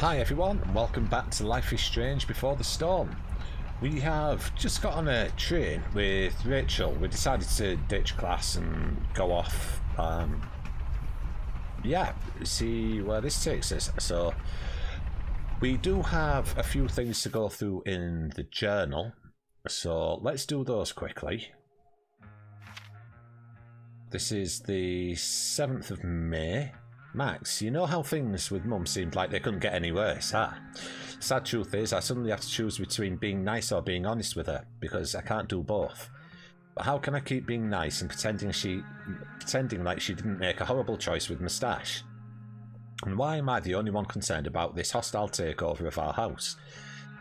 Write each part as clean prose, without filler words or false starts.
Hi everyone, and welcome back to Life is Strange Before the Storm. We have just got on a train with Rachel. We decided to ditch class and go off, see where this takes us. So, we do have a few things to go through in the journal, so let's do those quickly. This is the 7th of May. Max, you know how things with Mum seemed like they couldn't get any worse, huh? Sad truth is, I suddenly have to choose between being nice or being honest with her, because I can't do both. But how can I keep being nice and pretending like she didn't make a horrible choice with Moustache? And why am I the only one concerned about this hostile takeover of our house?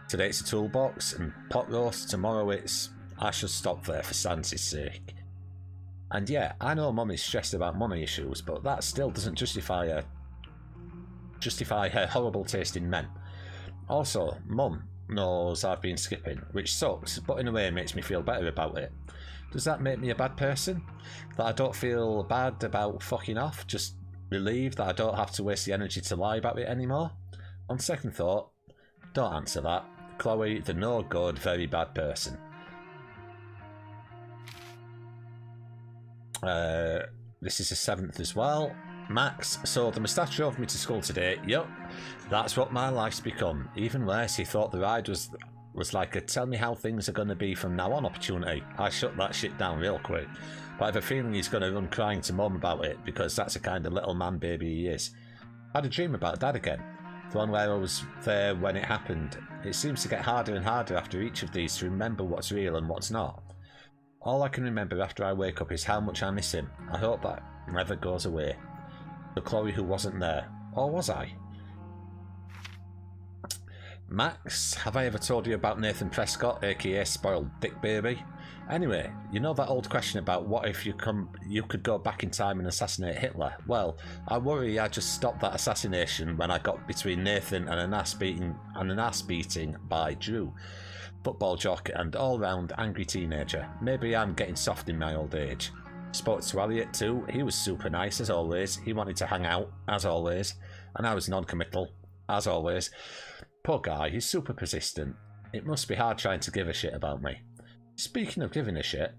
Today it's a toolbox and pot roast, tomorrow it's... I should stop there for Sansy's sake. And yeah, I know Mum is stressed about money issues, but that still doesn't justify her horrible taste in men. Also, Mum knows I've been skipping, which sucks, but in a way makes me feel better about it. Does that make me a bad person? That I don't feel bad about fucking off, just relieved that I don't have to waste the energy to lie about it anymore? On second thought, don't answer that. Chloe, the no good, very bad person. This is the 7th as well. Max, so the moustache drove me to school today. Yup, that's what my life's become. Even worse, he thought the ride was like a tell me how things are going to be from now on opportunity. I shut that shit down real quick. But I have a feeling he's going to run crying to Mum about it, because that's the kind of little man baby he is. I had a dream about Dad again. The one where I was there when it happened. It seems to get harder and harder after each of these to remember what's real and what's not. All I can remember after I wake up is how much I miss him. I hope that never goes away. The Chloe who wasn't there. Or was I? Max, have I ever told you about Nathan Prescott, aka Spoiled Dick Baby? Anyway, you know that old question about what if you could go back in time and assassinate Hitler? Well, I worry I just stopped that assassination when I got between Nathan and an ass beating by Drew. Football jock and all-round angry teenager. Maybe I'm getting soft in my old age. Spoke to Elliot too. He was super nice as always. He wanted to hang out as always, and I was non-committal as always. Poor guy, he's super persistent. It must be hard trying to give a shit about me. Speaking of giving a shit,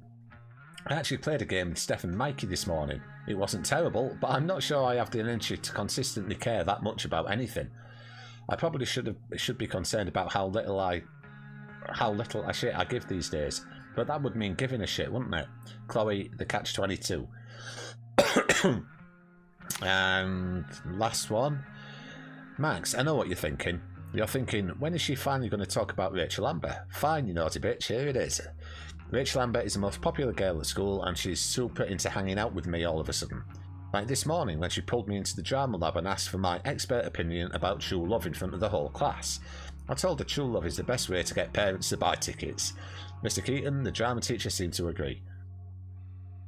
I actually played a game with Steph and Mikey this morning. It wasn't terrible, but I'm not sure I have the energy to consistently care that much about anything. I probably should be concerned about how little a shit I give these days, but that would mean giving a shit, wouldn't it? Chloe, the catch-22. And last one. Max, I know what you're thinking. You're thinking, when is she finally going to talk about Rachel Amber? Fine, you naughty bitch, here it is. Rachel Amber is the most popular girl at school, and she's super into hanging out with me all of a sudden. Like this morning when she pulled me into the drama lab and asked for my expert opinion about true love in front of the whole class. I told her true love is the best way to get parents to buy tickets. Mr. Keaton, the drama teacher, seemed to agree.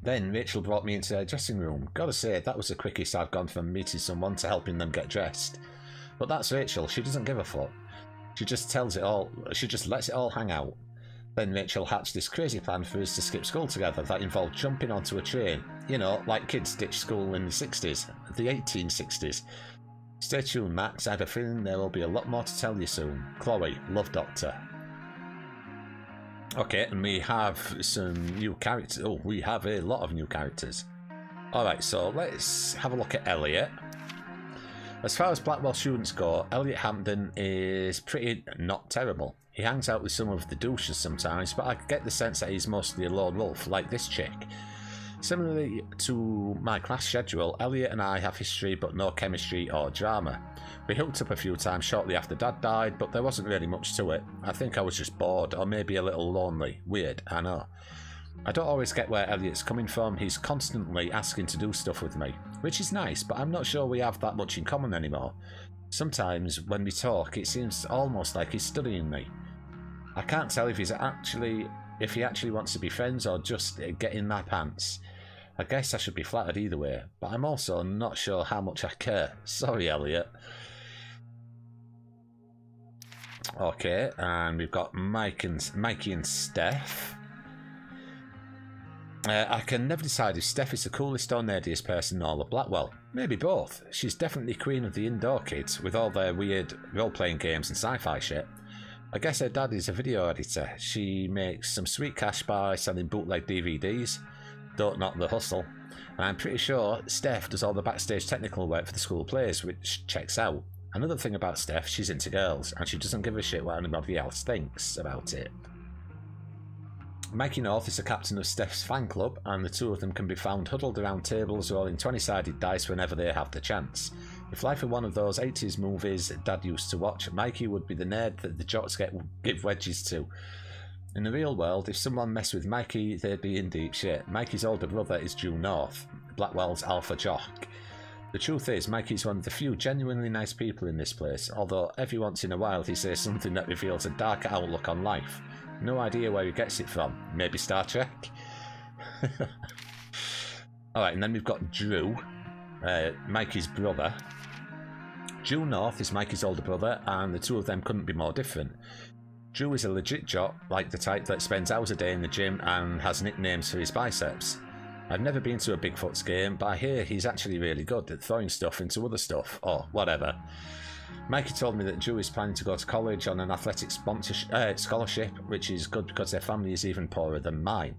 Then Rachel brought me into her dressing room. Gotta say, that was the quickest I've gone from meeting someone to helping them get dressed. But that's Rachel, she doesn't give a fuck. She just lets it all hang out. Then Rachel hatched this crazy plan for us to skip school together that involved jumping onto a train. You know, like kids ditched school in the 60s, the 1860s. Stay tuned, Max. I have a feeling there will be a lot more to tell you soon. Chloe, Love Doctor. Okay, and we have some new characters. Oh, we have a lot of new characters. Alright, so let's have a look at Elliot. As far as Blackwell students go, Elliot Hampden is pretty not terrible. He hangs out with some of the douches sometimes, but I get the sense that he's mostly a lone wolf, like this chick. Similarly to my class schedule, Elliot and I have history but no chemistry or drama. We hooked up a few times shortly after Dad died, but there wasn't really much to it. I think I was just bored, or maybe a little lonely. Weird, I know. I don't always get where Elliot's coming from. He's constantly asking to do stuff with me, which is nice, but I'm not sure we have that much in common anymore. Sometimes when we talk, it seems almost like he's studying me. I can't tell if he actually wants to be friends or just get in my pants. I guess I should be flattered either way, but I'm also not sure how much I care. Sorry, Elliot. Okay, and we've got Mikey and Steph. I can never decide if Steph is the coolest or nerdiest person in all of Blackwell. Maybe both. She's definitely queen of the indoor kids, with all their weird role-playing games and sci-fi shit. I guess her dad is a video editor. She makes some sweet cash by selling bootleg DVDs. Don't knock the hustle. And I'm pretty sure Steph does all the backstage technical work for the school plays, which checks out. Another thing about Steph, she's into girls, and she doesn't give a shit what anybody else thinks about it. Mikey North is the captain of Steph's fan club, and the two of them can be found huddled around tables rolling 20-sided dice whenever they have the chance. If life were one of those 80s movies Dad used to watch, Mikey would be the nerd that the jocks give wedges to. In the real world, if someone messed with Mikey, they'd be in deep shit. Mikey's older brother is Drew North, Blackwell's alpha jock. The truth is, Mikey's one of the few genuinely nice people in this place, although every once in a while he says something that reveals a darker outlook on life. No idea where he gets it from. Maybe Star Trek? Alright, and then we've got Drew, Mikey's brother. Drew North is Mikey's older brother, and the two of them couldn't be more different. Drew is a legit jock, like the type that spends hours a day in the gym and has nicknames for his biceps. I've never been to a Bigfoot's game, but I hear he's actually really good at throwing stuff into other stuff, or whatever. Mikey told me that Drew is planning to go to college on an athletic scholarship, which is good because their family is even poorer than mine.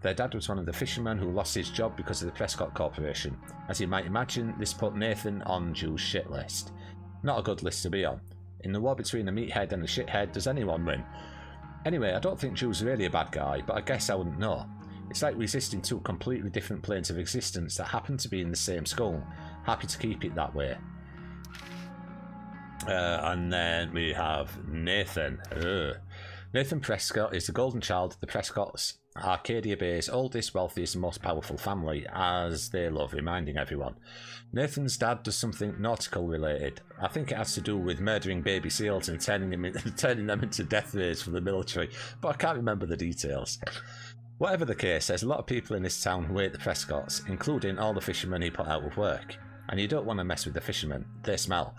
Their dad was one of the fishermen who lost his job because of the Prescott Corporation. As you might imagine, this put Nathan on Drew's shit list. Not a good list to be on. In the war between a meathead and a shithead, does anyone win? Anyway, I don't think Drew's really a bad guy, but I guess I wouldn't know. It's like resisting two completely different planes of existence that happen to be in the same school. Happy to keep it that way. And then we have Nathan. Nathan Prescott is the golden child of the Prescotts, Arcadia Bay's oldest, wealthiest and most powerful family, as they love reminding everyone. Nathan's dad does something nautical related. I think it has to do with murdering baby seals and turning them into death rays for the military, but I can't remember the details. Whatever the case, there's a lot of people in this town who hate the Prescotts, including all the fishermen he put out of work. And you don't want to mess with the fishermen, they smell.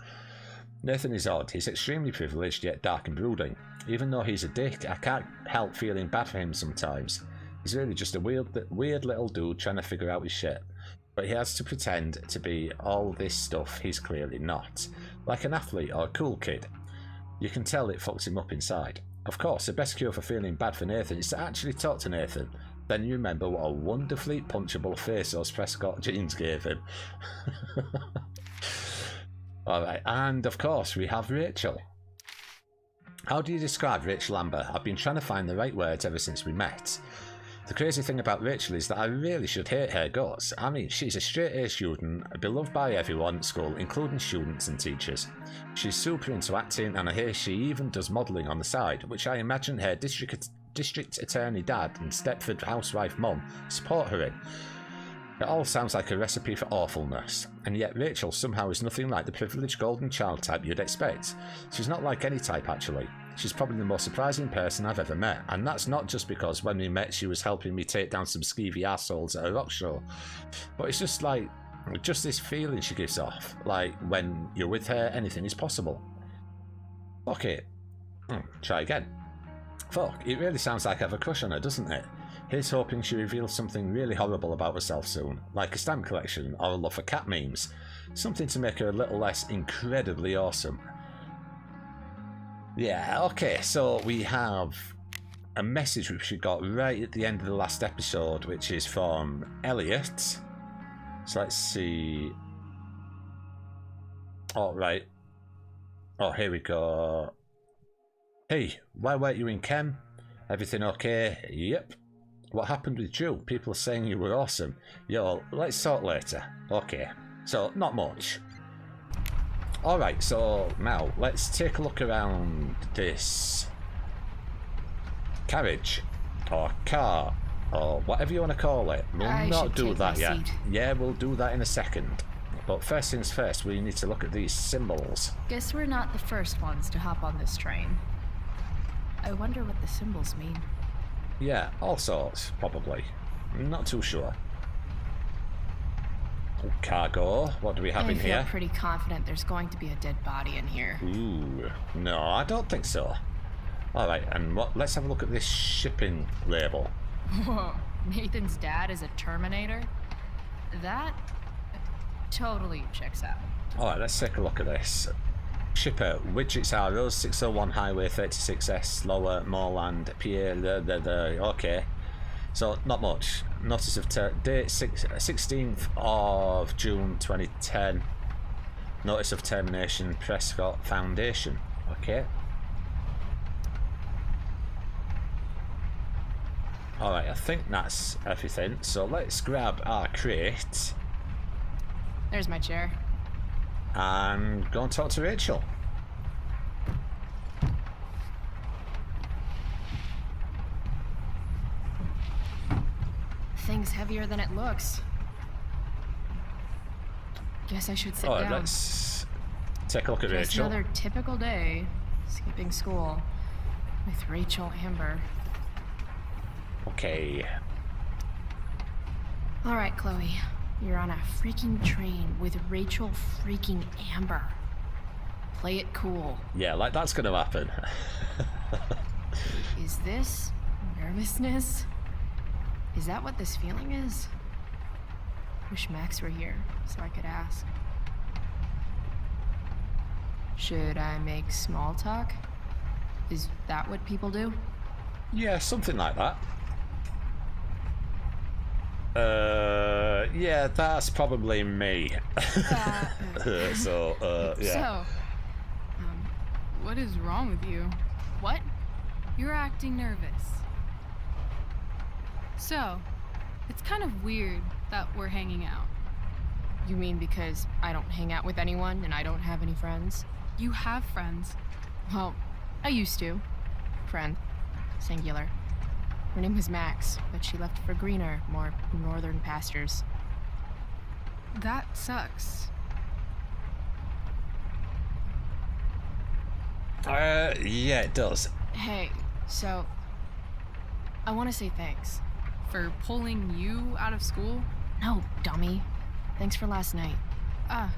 Nathan is odd. He's extremely privileged yet dark and brooding. Even though he's a dick, I can't help feeling bad for him sometimes. He's really just a weird little dude trying to figure out his shit. But he has to pretend to be all this stuff he's clearly not. Like an athlete or a cool kid. You can tell it fucks him up inside. Of course, the best cure for feeling bad for Nathan is to actually talk to Nathan. Then you remember what a wonderfully punchable face those Prescott jeans gave him. Alright, and of course we have Rachel. How do you describe Rachel Amber? I've been trying to find the right words ever since we met. The crazy thing about Rachel is that I really should hate her guts. I mean, she's a straight-A student, beloved by everyone at school, including students and teachers. She's super into acting, and I hear she even does modelling on the side, which I imagine her district attorney dad and Stepford housewife mum support her in. It all sounds like a recipe for awfulness, and yet Rachel somehow is nothing like the privileged golden child type you'd expect. She's not like any type actually. She's probably the most surprising person I've ever met, and that's not just because when we met she was helping me take down some skeevy assholes at a rock show, but it's just like, just this feeling she gives off, like when you're with her anything is possible. Fuck it. Try again. Fuck, it really sounds like I have a crush on her, doesn't it? Here's hoping she reveals something really horrible about herself soon, like a stamp collection or a love for cat memes. Something to make her a little less incredibly awesome. Yeah, okay, so we have a message which we got right at the end of the last episode, which is from Elliot. So let's see. Alright. Oh, here we go. Hey, why weren't you in chem? Everything okay? Yep. What happened with Drew? People are saying you were awesome. Yo, let's talk later. Okay. So, not much. Alright, so now let's take a look around this carriage or car or whatever you want to call it. We'll not do that yet. Yeah, we'll do that in a second. But first things first, we need to look at these symbols. Guess we're not the first ones to hop on this train. I wonder what the symbols mean. Yeah, all sorts, probably. Not too sure. Cargo, what do we have in here? I feel pretty confident there's going to be a dead body in here. Ooh, no, I don't think so. Alright, and let's have a look at this shipping label. Whoa, Nathan's dad is a Terminator? That totally checks out. Alright, let's take a look at this. Shipper, Widgets Arrows, 601 Highway 36S, Lower Moorland, PA, okay. So, not much. Notice of date 16th of June 2010. Notice of termination, Prescott Foundation. Okay. Alright, I think that's everything. So let's grab our crate. There's my chair. And go and talk to Rachel. Thing's heavier than it looks. Guess I should sit Alright, down. let's take a look at Just Rachel. another typical day, skipping school, with Rachel Amber. Okay. Alright, Chloe. You're on a freaking train with Rachel freaking Amber. Play it cool. Yeah, like that's gonna happen. Is this nervousness? Is that what this feeling is? Wish Max were here so I could ask. Should I make small talk? Is that what people do? Yeah, something like that. Yeah, that's probably me. Yeah. So, what is wrong with you? What? You're acting nervous. So, it's kind of weird that we're hanging out. You mean because I don't hang out with anyone and I don't have any friends? You have friends. Well, I used to. Friend. Singular. Her name was Max, but she left for greener, more northern pastures. That sucks. Yeah, it does. Hey, so I want to say thanks. For pulling you out of school? No, dummy. Thanks for last night. Ah,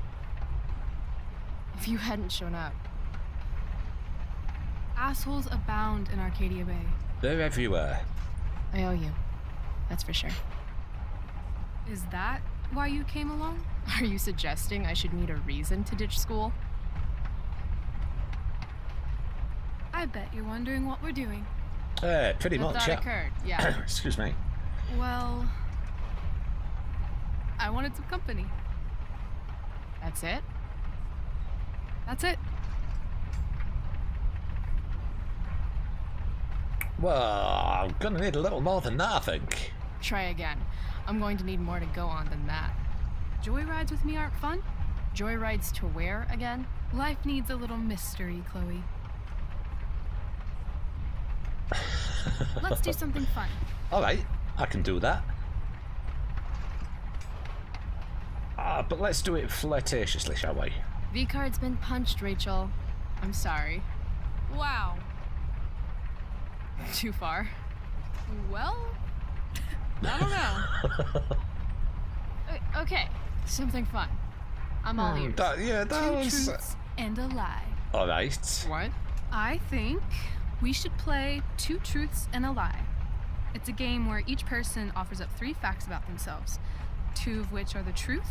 If you hadn't shown up, assholes abound in Arcadia Bay. They're everywhere. I owe you. That's for sure. Is that why you came along? Are you suggesting I should need a reason to ditch school? I bet you're wondering what we're doing. Pretty The much, thought yeah. occurred, yeah. Excuse me. Well, I wanted some company. That's it? That's it. Well, I'm gonna need a little more than that, I think. Try again. I'm going to need more to go on than that. Joyrides with me aren't fun. Joyrides to where again? Life needs a little mystery, Chloe. Let's do something fun. Alright, I can do that. But let's do it flirtatiously, shall we? V-card's been punched, Rachel. I'm sorry. Wow. Too far. Well, I don't know. Okay, something fun. I'm all ears. That Two was... truths and a lie. Alright. What? I think we should play Two Truths and a Lie. It's a game where each person offers up 3 facts about themselves, 2 of which are the truth,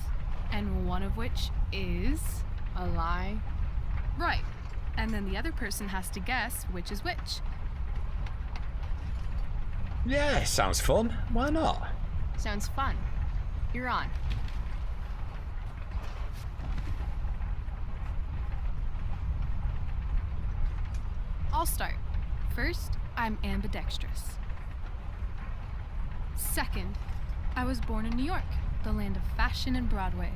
and 1 of which is A lie? right. And then the other person has to guess which is which. Yeah, sounds fun. Why not? Sounds fun. You're on. I'll start. First, I'm ambidextrous. Second, I was born in New York, the land of fashion and Broadway,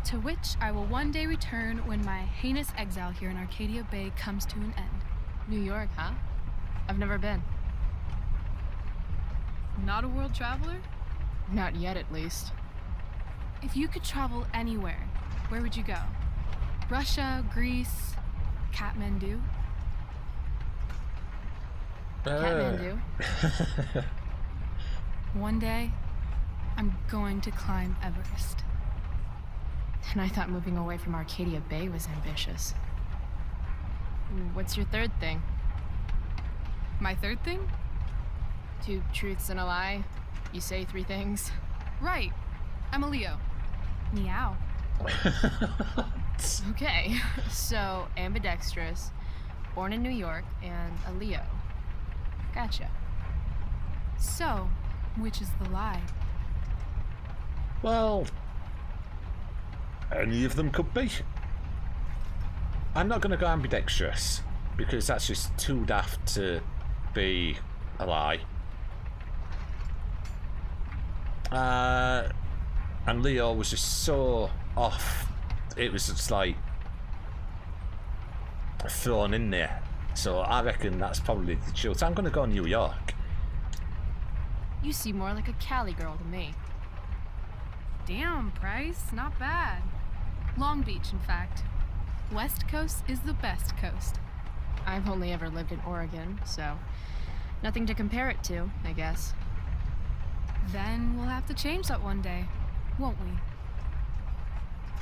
to which I will one day return when my heinous exile here in Arcadia Bay comes to an end. New York, huh? I've never been. Not a world traveler? Not yet, at least. If you could travel anywhere, where would you go? Russia, Greece, Kathmandu? Kathmandu. One day, I'm going to climb Everest. And I thought moving away from Arcadia Bay was ambitious. What's your third thing? My third thing? 2 truths and a lie? You say 3 things? Right. I'm a Leo. Meow. Okay, so ambidextrous, born in New York, and a Leo. Gotcha. So, which is the lie? Well, any of them could be. I'm not going to go ambidextrous because that's just too daft to be a lie. And Leo was just so off. It was just like thrown in there. So I reckon that's probably the truth. I'm going to go New York. You seem more like a Cali girl to me. Damn, Price, not bad. Long Beach, in fact. West Coast is the best coast. I've only ever lived in Oregon, so nothing to compare it to, I guess. Then we'll have to change that one day, won't we?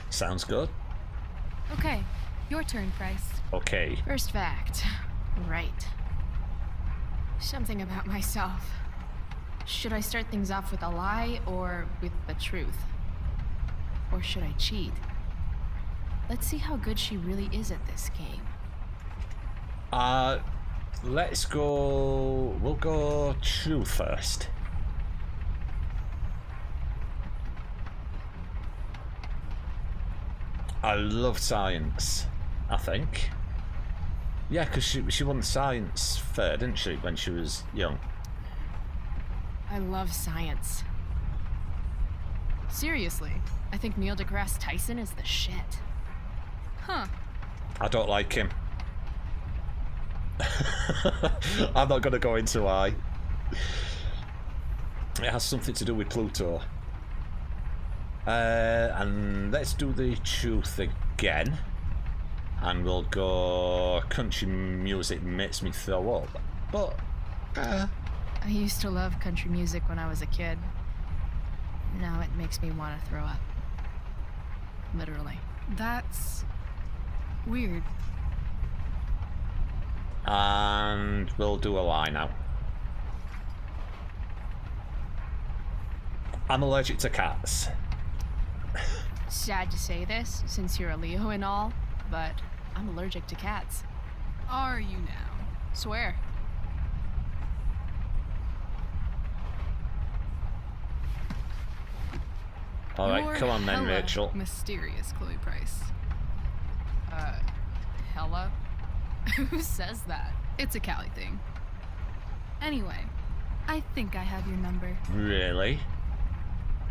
Sounds good. Okay, your turn, Price. Okay. First fact. Right. Something about myself. Should I start things off with a lie or with the truth? Or should I cheat? Let's see how good she really is at this game. Let's go. We'll go truth first. I love science, I think. Yeah, because she won science fair, didn't she, when she was young? I love science. Seriously, I think Neil deGrasse Tyson is the shit. Huh. I don't like him. I'm not going to go into why. It has something to do with Pluto. And let's do the truth again. And we'll go country music makes me throw up. But, I used to love country music when I was a kid. Now it makes me want to throw up. Literally. That's weird. And we'll do a lie now. I'm allergic to cats. Sad to say this, since you're a Leo and all, but I'm allergic to cats. Are you now? Swear. Alright, You're come on then, hella Rachel. Mysterious, Chloe Price. Hella? Who says that? It's a Cali thing. Anyway, I think I have your number. Really?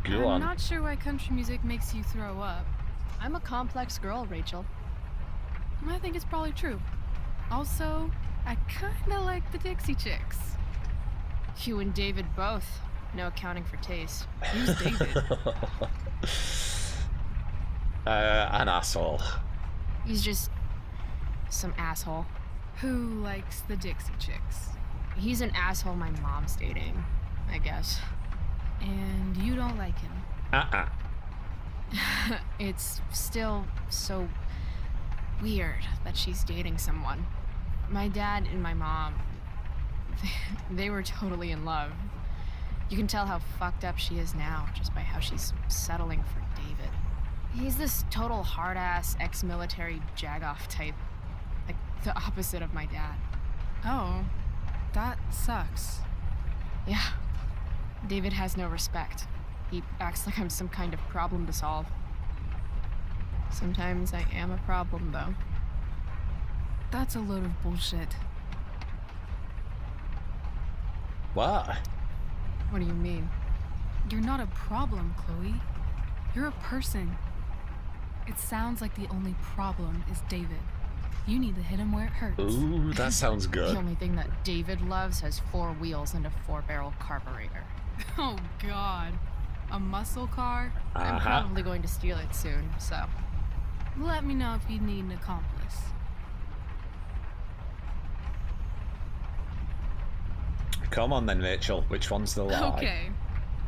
Go I'm on. not sure why country music makes you throw up. I'm a complex girl, Rachel. I think it's probably true. Also, I kinda like the Dixie Chicks. You and David both. No accounting for taste. Who's David? An asshole. He's just some asshole. Who likes the Dixie Chicks? He's an asshole my mom's dating, I guess. And you don't like him? It's still so weird that she's dating someone. My dad and my mom, they were totally in love. You can tell how fucked up she is now just by how she's settling for David. He's this total hard-ass ex-military jagoff type. Like, the opposite of my dad. Oh, that sucks. Yeah. David has no respect. He acts like I'm some kind of problem to solve. Sometimes I am a problem, though. That's a load of bullshit. What? What do you mean? You're not a problem, Chloe. You're a person. It sounds like the only problem is David. You need to hit him where it hurts. Ooh, that sounds good. The only thing that David loves has 4 wheels and a 4-barrel carburetor. Oh, God. A muscle car? I'm probably going to steal it soon, so... Let me know if you need an accomplice. Come on then, Rachel. Which one's the lie? Okay.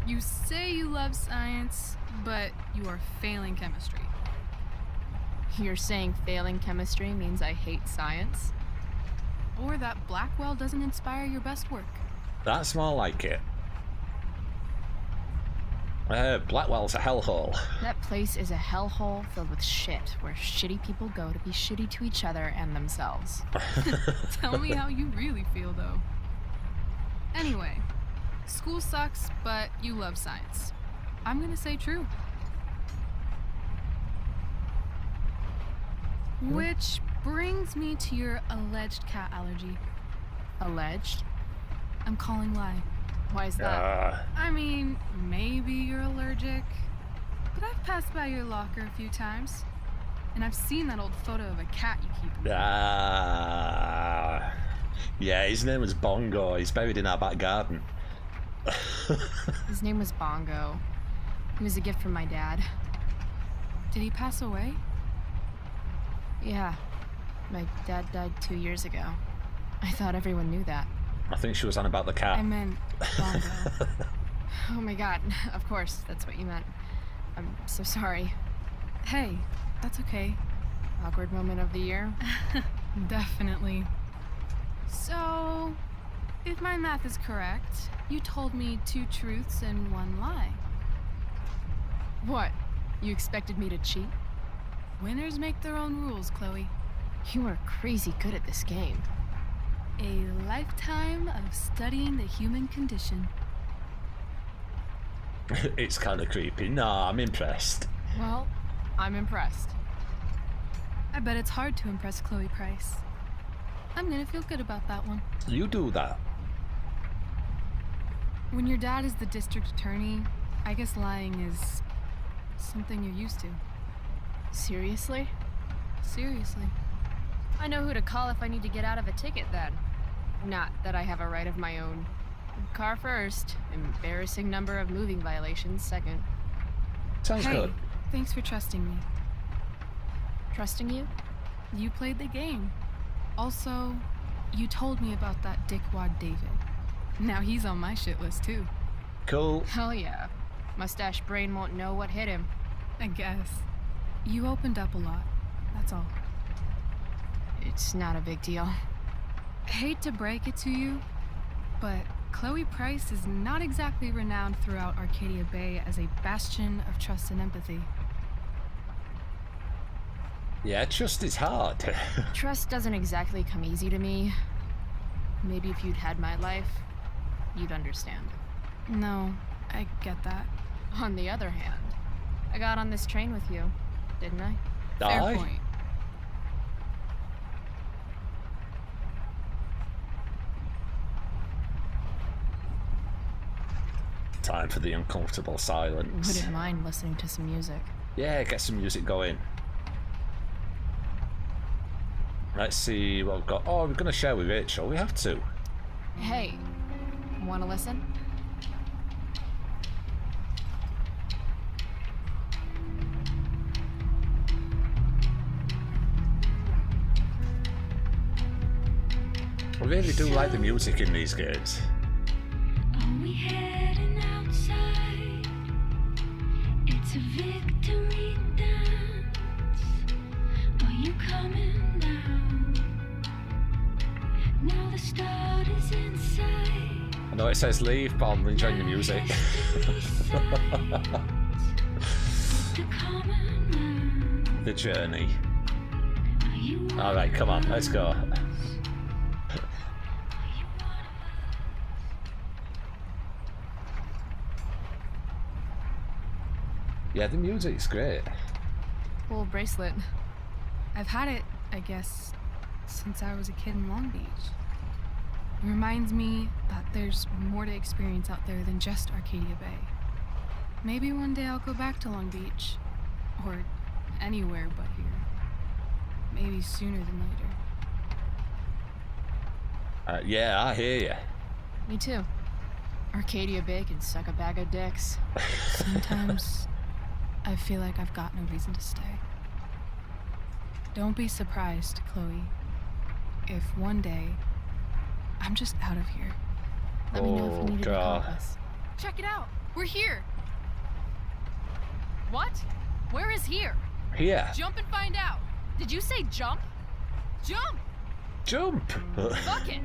You say you love science, but you are failing chemistry. You're saying failing chemistry means I hate science? Or that Blackwell doesn't inspire your best work. That's more like it. Blackwell's a hellhole. That place is a hellhole filled with shit, where shitty people go to be shitty to each other and themselves. Tell me how you really feel, though. Anyway, school sucks, but you love science. I'm gonna say true. Which brings me to your alleged cat allergy. Alleged? I'm calling lie. Why is that? I mean, maybe you're allergic, but I've passed by your locker a few times, and I've seen that old photo of a cat you keep. Yeah, his name was Bongo. He's buried in our back garden. His name was Bongo. He was a gift from my dad. Did he pass away? Yeah. My dad died 2 years ago. I thought everyone knew that. I think she was on about the cat. I meant Bongo. Oh my god, of course, that's what you meant. I'm so sorry. Hey, that's okay. Awkward moment of the year? Definitely. So, if my math is correct, you told me 2 truths and 1 lie. What? You expected me to cheat? Winners make their own rules, Chloe. You are crazy good at this game. A lifetime of studying the human condition. It's kind of creepy. Nah, I'm impressed. Well, I'm impressed. I bet it's hard to impress Chloe Price. I'm gonna feel good about that one. You do that. When your dad is the district attorney, I guess lying is something you're used to. Seriously? Seriously. I know who to call if I need to get out of a ticket then. Not that I have a right of my own. Car first, embarrassing number of moving violations second. Sounds Hey, good. thanks for trusting me. Trusting you? You played the game. Also, you told me about that dickwad David. Now he's on my shit list too. Cool. Hell yeah. Mustache brain won't know what hit him. I guess. You opened up a lot. That's all. It's not a big deal. Hate to break it to you, but Chloe Price is not exactly renowned throughout Arcadia Bay as a bastion of trust and empathy. Yeah, trust is hard. Trust doesn't exactly come easy to me. Maybe if you'd had my life, you'd understand. No, I get that. On the other hand, I got on this train with you, didn't I? Fair Aye. point. Time for the uncomfortable silence. Wouldn't mind listening to some music. Yeah, get some music going. Let's see what we've got. Oh, we're going to share with Rachel. We have to. Hey, wanna listen? I really do like the music in these games. Are we heading outside? It's a victory dance. Are you coming down? Now the start is inside. I know it says leave, but I'm enjoying the music. The journey. Alright, come on, let's go. Yeah, the music's great. Cool bracelet. I've had it, I guess, since I was a kid in Long Beach. It reminds me that there's more to experience out there than just Arcadia Bay. Maybe one day I'll go back to Long Beach. Or anywhere but here. Maybe sooner than later. Yeah, I hear you. Me too. Arcadia Bay can suck a bag of dicks. Sometimes I feel like I've got no reason to stay. Don't be surprised, Chloe, if one day I'm just out of here. Let me know if you need an God. accomplice. Check it out! We're here! What? Where is here? Here. Jump and find out! Did you say jump? Jump! Jump! Fuck it!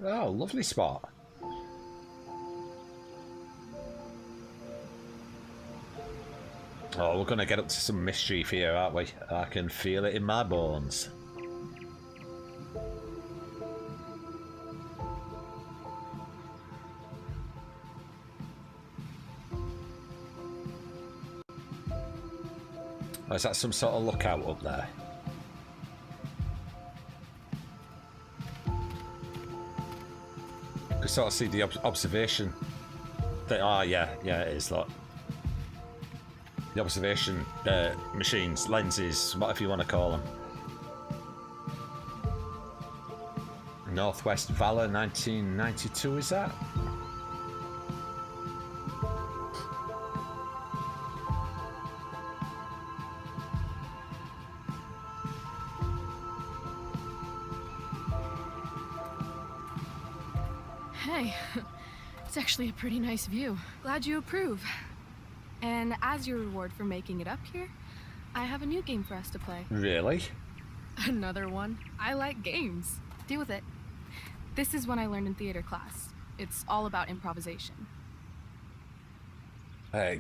Oh, lovely spot. Oh, we're going to get up to some mischief here, aren't we? I can feel it in my bones. Oh, is that some sort of lookout up there? You can sort of see the observation. Oh, yeah, it is, look. The observation machines, lenses, whatever you want to call them. Northwest Valor 1992, is that? Hey, it's actually a pretty nice view. Glad you approve. And as your reward for making it up here, I have a new game for us to play. Really? Another one? I like games. Deal with it. This is one I learned in theater class. It's all about improvisation.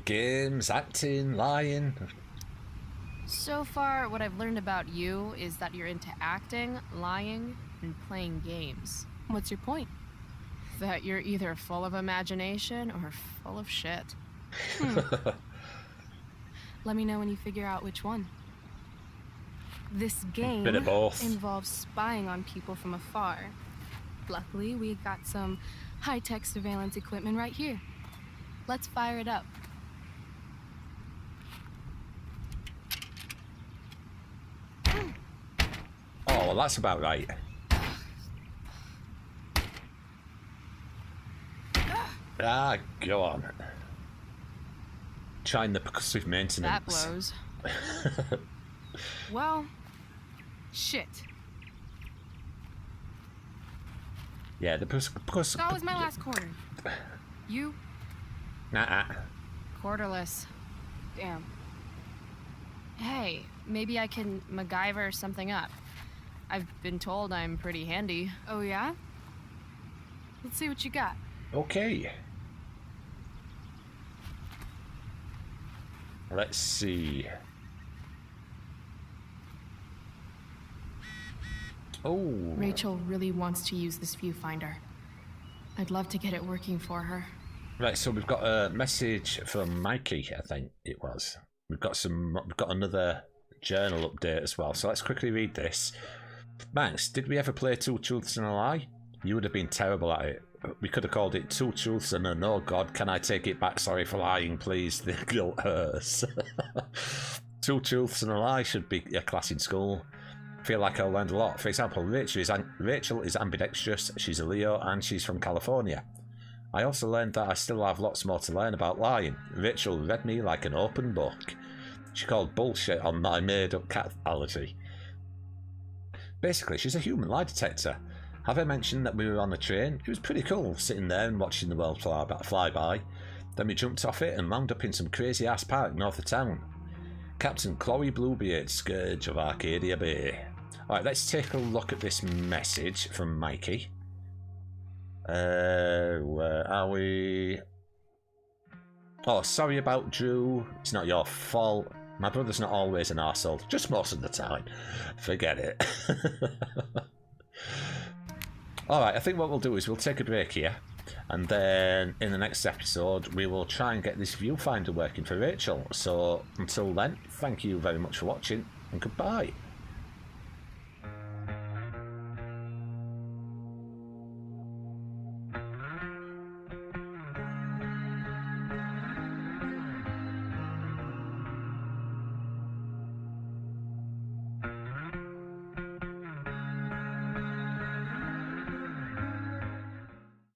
Games, acting, lying. So far, what I've learned about you is that you're into acting, lying, and playing games. What's your point? That you're either full of imagination or full of shit. Let me know when you figure out which one. This game Bit of both. involves spying on people from afar. Luckily, we got some high-tech surveillance equipment right here. Let's fire it up. Oh, well, that's about right. Ah, go on. Trying the percussive maintenance. That blows. Well, shit. Yeah, the percussive. That was my last quarter. You? Nah. Quarterless. Damn. Hey, maybe I can MacGyver something up. I've been told I'm pretty handy. Oh, yeah? Let's see what you got. Okay. Let's see. Oh. Rachel really wants to use this viewfinder. I'd love to get it working for her. Right, so we've got a message from Mikey, I think it was. We've got another journal update as well. So let's quickly read this. Max, did we ever play Two Truths and a Lie? You would have been terrible at it. We could have called it Two Truths and a No God. Can I take it back? Sorry for lying, please. The guilt hurts. Two Truths and a Lie should be a class in school. I feel like I learned a lot. For example, Rachel is ambidextrous, she's a Leo, and she's from California. I also learned that I still have lots more to learn about lying. Rachel read me like an open book. She called bullshit on my made-up cat allergy. Basically, she's a human lie detector. Have I mentioned that we were on a train? It was pretty cool, sitting there and watching the world fly by. Then we jumped off it and wound up in some crazy-ass park north of town. Captain Chloe Bluebeard, Scourge of Arcadia Bay. Alright, let's take a look at this message from Mikey. Where are we? Oh, sorry about Drew. It's not your fault. My brother's not always an arsehole, just most of the time. Forget it. Alright, I think what we'll do is we'll take a break here, and then in the next episode we will try and get this viewfinder working for Rachel. So until then, thank you very much for watching, and goodbye.